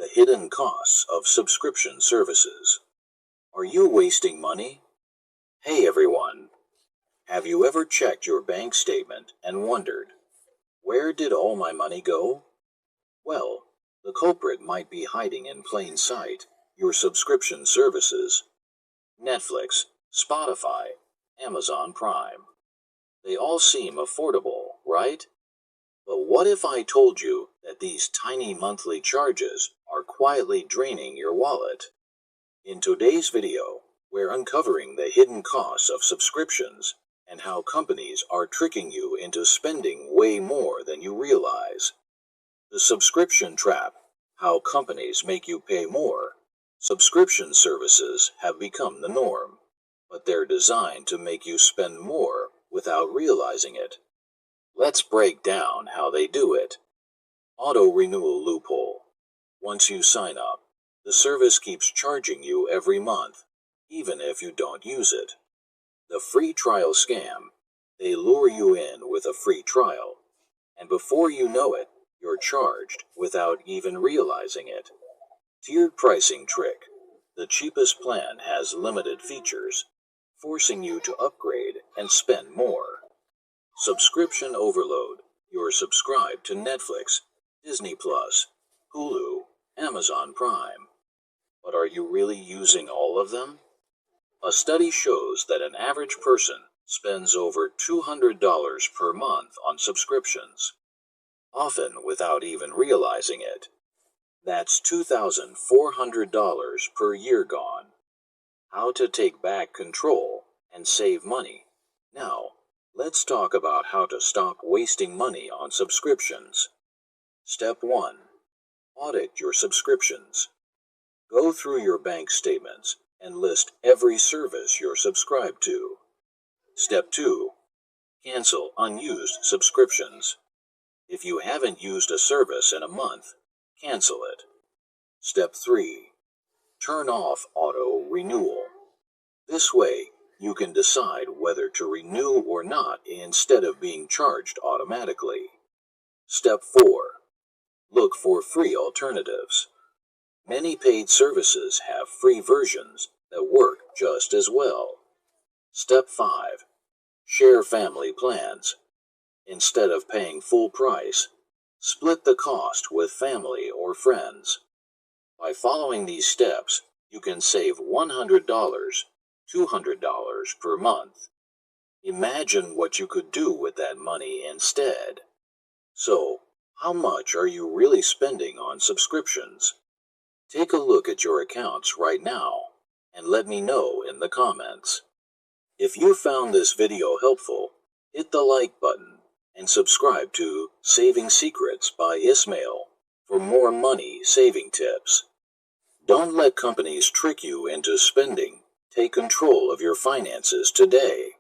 the hidden costs of subscription services. Are you wasting money? Hey everyone! Have you ever checked your bank statement and wondered, where did all my money go? Well, the culprit might be hiding in plain sight: your subscription services. Netflix, Spotify, Amazon Prime. They all seem affordable, right? But what if I told you that these tiny monthly charges are quietly draining your wallet? In today's video, we're uncovering the hidden costs of subscriptions and how companies are tricking you into spending way more than you realize. The subscription trap: how companies make you pay more. Subscription services have become the norm, but they're designed to make you spend more without realizing it. Let's break down how they do it. Auto-renewal loophole. Once you sign up, the service keeps charging you every month, even if you don't use it. The free trial scam. They lure you in with a free trial, and before you know it, you're charged without even realizing it. Tiered pricing trick. The cheapest plan has limited features, forcing you to upgrade and spend more. Subscription overload. You're subscribed to Netflix, Disney Plus, Hulu, Amazon Prime. But are you really using all of them? A study shows that an average person spends over $200 per month on subscriptions, often without even realizing it. That's $2,400 per year gone. How to take back control and save money. Now, let's talk about how to stop wasting money on subscriptions. Step 1. Audit your subscriptions. Go through your bank statements and list every service you're subscribed to. Step 2. Cancel unused subscriptions. If you haven't used a service in a month, cancel it. Step 3. Turn off auto-renewal. This way, you can decide whether to renew or not instead of being charged automatically. Step 4. Look for free alternatives. Many paid services have free versions that work just as well. Step 5. Share family plans. Instead of paying full price, split the cost with family or friends. By following these steps, you can save $100, $200 per month. Imagine what you could do with that money instead. So, how much are you really spending on subscriptions? Take a look at your accounts right now and let me know in the comments. If you found this video helpful, hit the like button and subscribe to Saving Secrets by Ismail for more money saving tips. Don't let companies trick you into spending. Take control of your finances today.